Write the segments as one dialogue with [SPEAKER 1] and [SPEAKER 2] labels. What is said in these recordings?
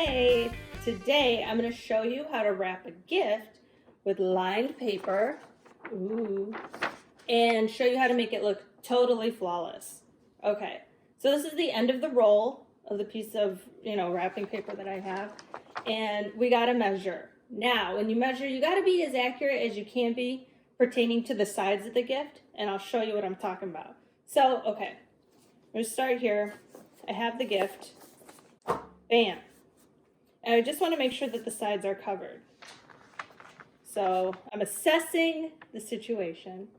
[SPEAKER 1] Hey, today I'm going to show you how to wrap a gift with lined paper. Ooh. And show you how to make it look totally flawless. Okay, so this is the end of the roll of the piece of, wrapping paper that I have. And we got to measure. Now, when you measure, you got to be as accurate as you can be pertaining to the sides of the gift. And I'll show you what I'm talking about. So, okay, I'm going to start here. I have the gift. Bam. And I just want to make sure that the sides are covered. So I'm assessing the situation.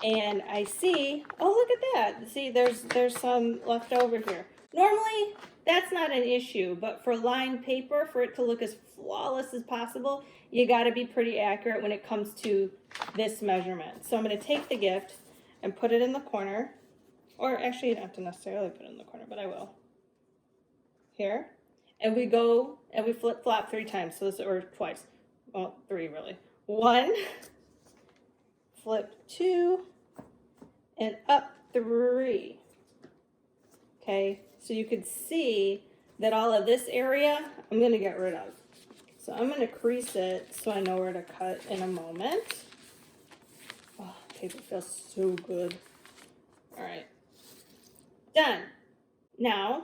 [SPEAKER 1] And I see, oh, look at that. See, there's some left over here. Normally, that's not an issue, but for lined paper, for it to look as flawless as possible, you got to be pretty accurate when it comes to this measurement. So I'm going to take the gift and put it in the corner. Or actually, you don't have to necessarily put it in the corner, but I will. Here. And we go and we flip-flop 3 times, or twice. Well, 3 really. 1, flip 2, and up 3. Okay, so you could see that all of this area I'm going to get rid of. So I'm going to crease it so I know where to cut in a moment. Oh, paper feels so good. All right, done. Now,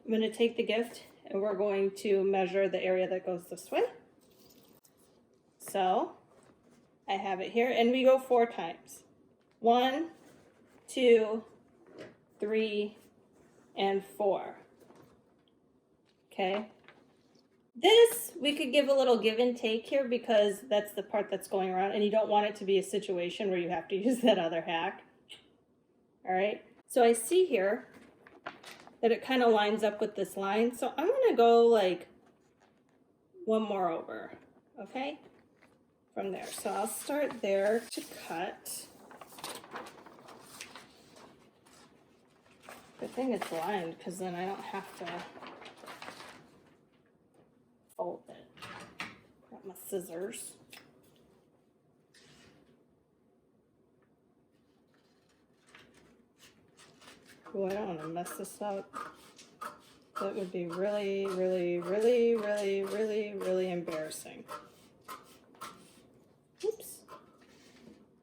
[SPEAKER 1] I'm going to take the gift and we're going to measure the area that goes this way. So I have it here and we go 4 times. 1, 2, 3, and 4. Okay. This, we could give a little give and take here because that's the part that's going around and you don't want it to be a situation where you have to use that other hack. All right. So I see here that it kind of lines up with this line. So I'm going to go like 1 more over, okay? From there. So I'll start there to cut. Good thing it's lined because then I don't have to fold it. Got my scissors. Oh, I don't want to mess this up. That would be really, really, really, really, really, really embarrassing. Oops.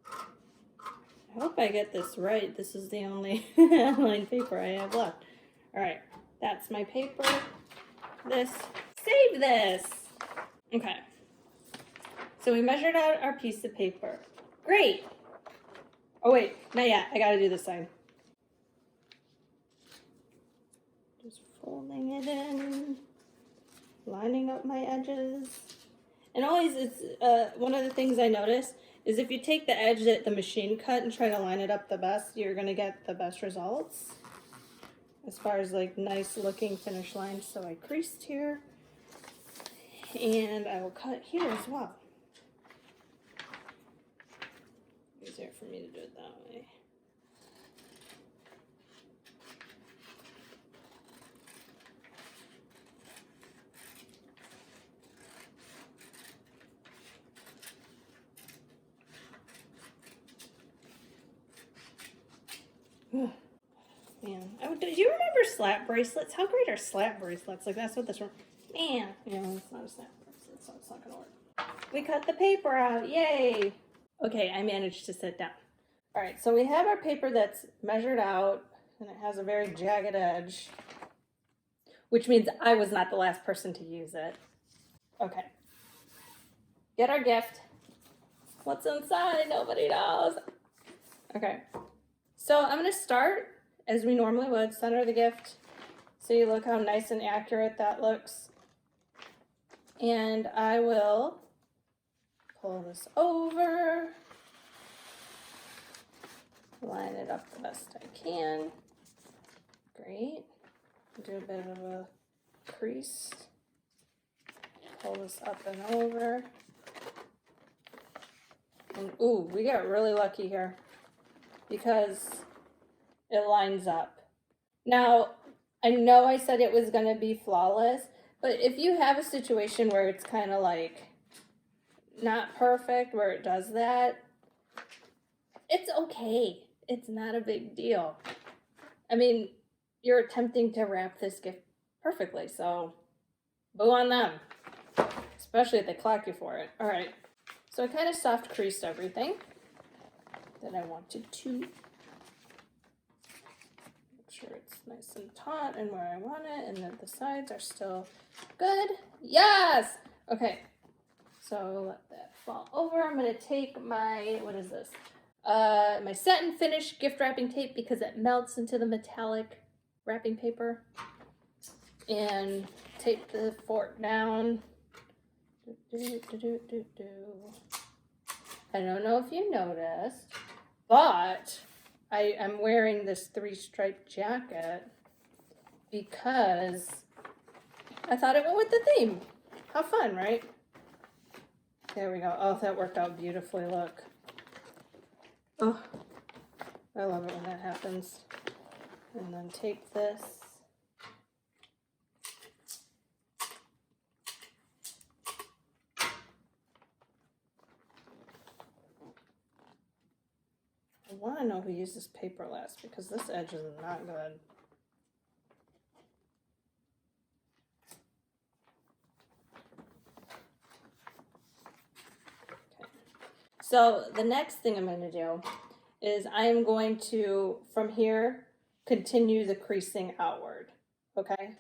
[SPEAKER 1] I hope I get this right. This is the only line paper I have left. All right, that's my paper. Save this. Okay. So we measured out our piece of paper. Great. Oh wait, not yet. I gotta do this side. Just folding it in, lining up my edges. And always, it's one of the things I notice is if you take the edge that the machine cut and try to line it up the best, you're gonna get the best results as far as like nice looking finish lines. So I creased here and I will cut here as well. Easier for me to do it that way. Man, do you remember slap bracelets? How great are slap bracelets? Like that's what this one. Man, it's not a slap bracelet, so it's not gonna work. We cut the paper out, yay! Okay, I managed to sit down. All right, so we have our paper that's measured out, and it has a very jagged edge, which means I was not the last person to use it. Okay, get our gift. What's inside? Nobody knows. Okay, so I'm gonna start as we normally would, center the gift. So you look how nice and accurate that looks. And I will pull this over, line it up the best I can. Great. Do a bit of a crease. Pull this up and over. And ooh, we got really lucky here because it lines up. Now, I know I said it was going to be flawless, but if you have a situation where it's kind of like not perfect, where it does that, it's okay. It's not a big deal. I mean, you're attempting to wrap this gift perfectly. So boo on them, especially if they clock you for it. All right, so I kind of soft creased everything that I wanted to. Make sure it's nice and taut and where I want it, and that the sides are still good. Yes! Okay, so let that fall over. I'm gonna take my, what is this? My Satin Finish gift wrapping tape because it melts into the metallic wrapping paper. And tape the fork down. I don't know if you noticed, but I am wearing this 3-stripe jacket because I thought it went with the theme. How fun, right? There we go. Oh, that worked out beautifully. Look. Oh, I love it when that happens. And then take this. I want to know who used this paper last because this edge is not good. Okay. So the next thing I'm going to do is I'm going to, from here, continue the creasing outward, okay?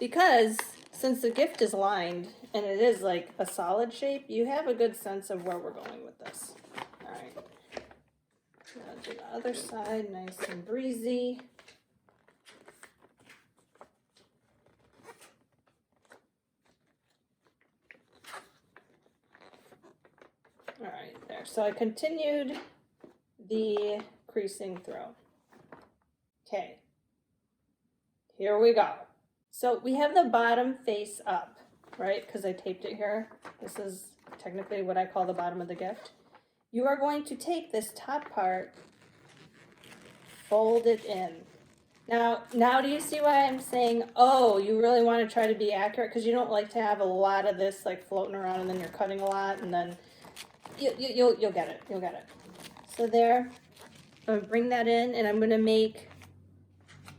[SPEAKER 1] Because since the gift is lined and it is like a solid shape, you have a good sense of where we're going with this. All right. Now do the other side, nice and breezy. All right, there. So I continued the creasing through. Okay, here we go. So we have the bottom face up, right? Because I taped it here. This is technically what I call the bottom of the gift. You are going to take this top part, fold it in. Now do you see why I'm saying, oh, you really want to try to be accurate? Because you don't like to have a lot of this like floating around and then you're cutting a lot and then you'll get it. You'll get it. So there, I'm going to bring that in and I'm going to make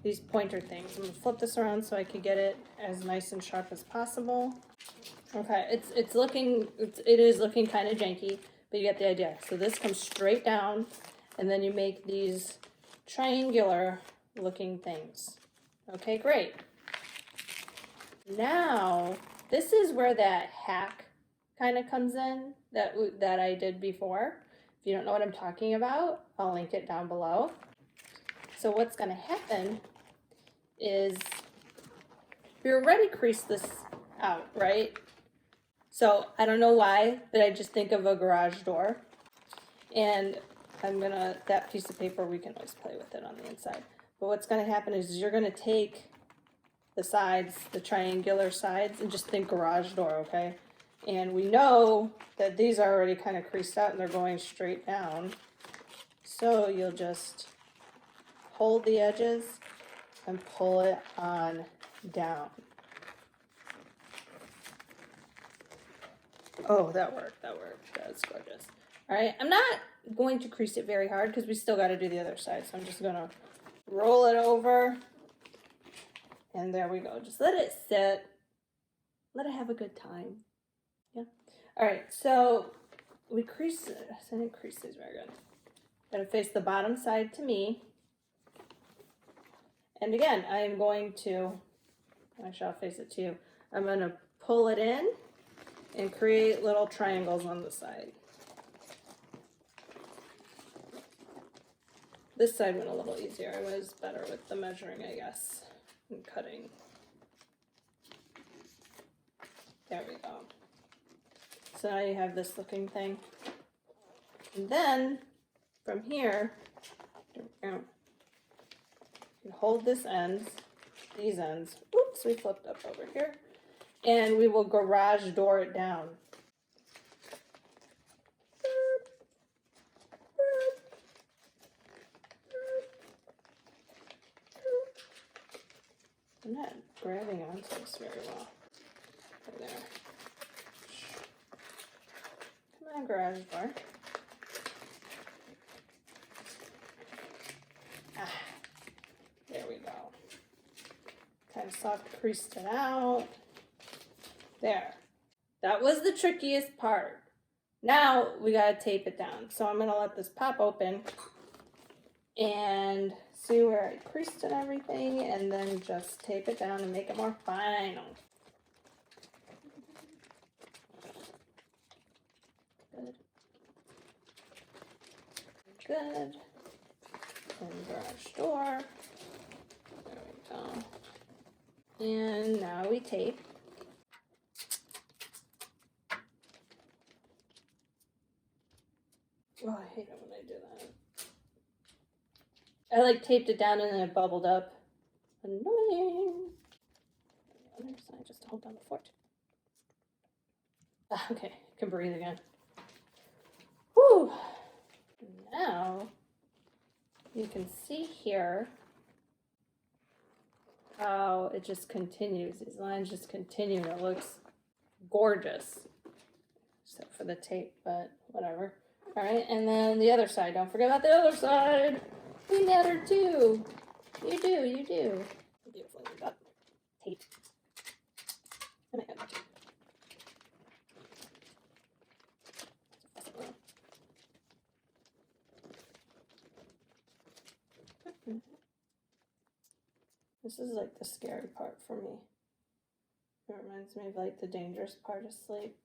[SPEAKER 1] these pointer things. I'm going to flip this around so I can get it as nice and sharp as possible. Okay, it is looking kind of janky, but you get the idea. So this comes straight down and then you make these triangular looking things. Okay, great. Now, this is where that hack kind of comes in that I did before. If you don't know what I'm talking about, I'll link it down below. So what's going to happen is we already creased this out, right? So I don't know why, but I just think of a garage door. And that piece of paper, we can always play with it on the inside. But what's going to happen is you're going to take the sides, the triangular sides, and just think garage door, okay? And we know that these are already kind of creased out and they're going straight down. So you'll just hold the edges and pull it on down. Oh, that worked. That's gorgeous. All right, I'm not going to crease it very hard because we still got to do the other side. So I'm just going to roll it over. And there we go. Just let it sit. Let it have a good time. Yeah. All right, so we crease it. I didn't crease these very good. I'm going to face the bottom side to me. And again, I shall face it to you. I'm going to pull it in and create little triangles on the side. This side went a little easier. I was better with the measuring, I guess, and cutting. There we go. So now you have this looking thing. And then, from here, you hold this end, these ends. Oops, we flipped up over here. And we will garage door it down. I'm not grabbing onto this very well. There. Come on, garage door. There we go. kind of soft creased it out. There. That was the trickiest part. Now we gotta tape it down. So I'm gonna let this pop open and see where I creased and everything, and then just tape it down and make it more final. Good. And garage door. There we go. And now we tape. Oh, I hate it when I do that. I like taped it down and then it bubbled up. Annoying. On the other side, just to hold down the fort. Ah, okay, I can breathe again. Whew. Now, you can see here how it just continues. These lines just continue. It looks gorgeous. Except for the tape, but whatever. All right, and then the other side. Don't forget about the other side. We matter too. You do, you do. Beautiful. We got tape. Oh my God. This is like the scary part for me. It reminds me of like the dangerous part of sleep.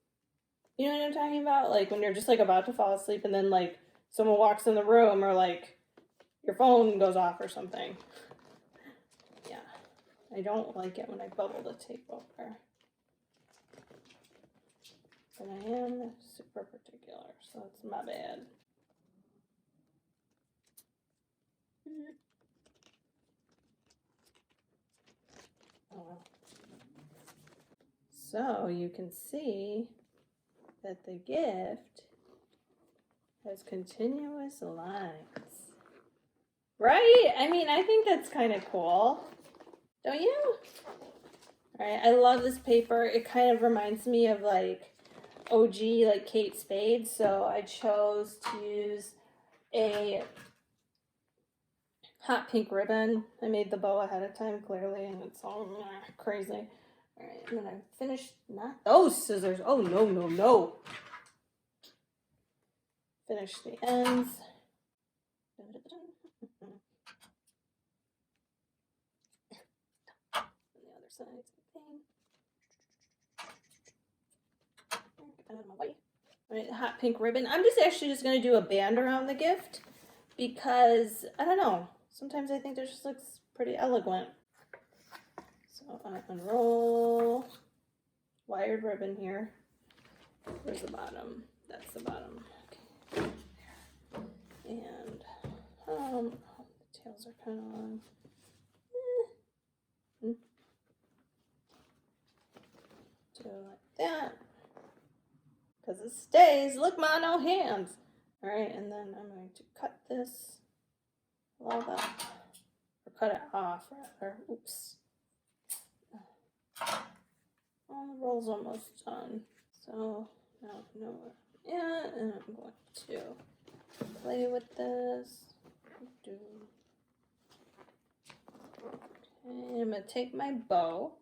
[SPEAKER 1] You know what I'm talking about? Like when you're just like about to fall asleep and then like someone walks in the room or like your phone goes off or something. Yeah. I don't like it when I bubble the tape over. But I am super particular, so it's my bad. Oh. So you can see that the gift has continuous lines. Right? I mean, I think that's kind of cool. Don't you? Alright, I love this paper. It kind of reminds me of like OG, like Kate Spade. So I chose to use a hot pink ribbon. I made the bow ahead of time, clearly, and it's all crazy. Alright, I'm gonna finish, not those scissors. Oh, no, no, no. Finish the ends. On the other side, same thing. Get that out of my way. Alright, hot pink ribbon. I'm just actually just gonna do a band around the gift because, I don't know, sometimes I think it just looks pretty elegant. So I unroll wired ribbon here. Where's the bottom? That's the bottom. Okay. And the tails are kind of long. Do it like that. Because it stays. Look, ma, no hands. Alright, and then I'm going to cut this a little bit. Or cut it off, rather. Oops. Oh, the roll's almost done. So now I know where I'm at, and I'm going to play with this. Okay, I'm going to take my bow,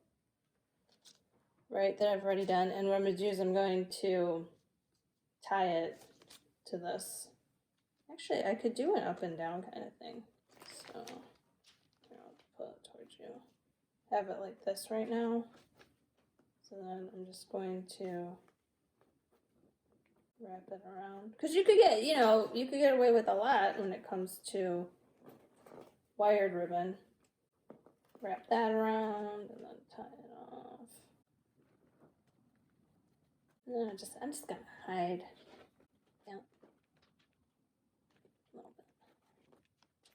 [SPEAKER 1] right, that I've already done, and what I'm going to do is I'm going to tie it to this. Actually, I could do an up and down kind of thing. So I'll pull it towards you. Have it like this right now. So then I'm just going to wrap it around. Because you could get, you could get away with a lot when it comes to wired ribbon. Wrap that around and then tie it off. And then I'm just going to hide. Yeah. A little bit.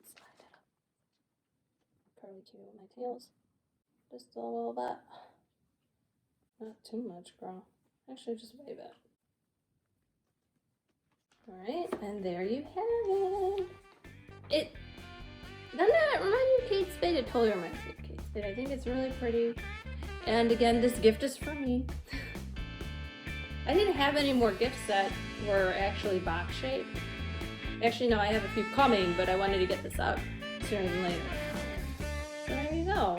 [SPEAKER 1] Slide it up. Curly cute with my tails. Just a little bit. Not too much, girl. Actually, just wave it. Alright, and there you have it. Doesn't that remind me of Kate Spade? It totally reminds me of Kate Spade. I think it's really pretty. And again, this gift is for me. I didn't have any more gifts that were actually box shaped. Actually, no, I have a few coming, but I wanted to get this out sooner than later. So there you go.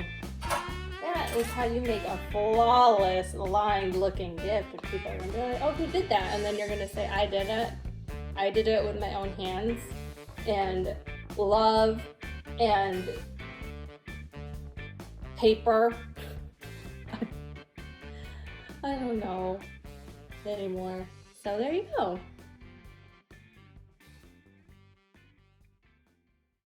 [SPEAKER 1] That is how you make a flawless lined looking gift. And people are gonna be like, oh, who did that? And then you're gonna say, I did it. I did it with my own hands and love and paper. I don't know anymore. So there you go.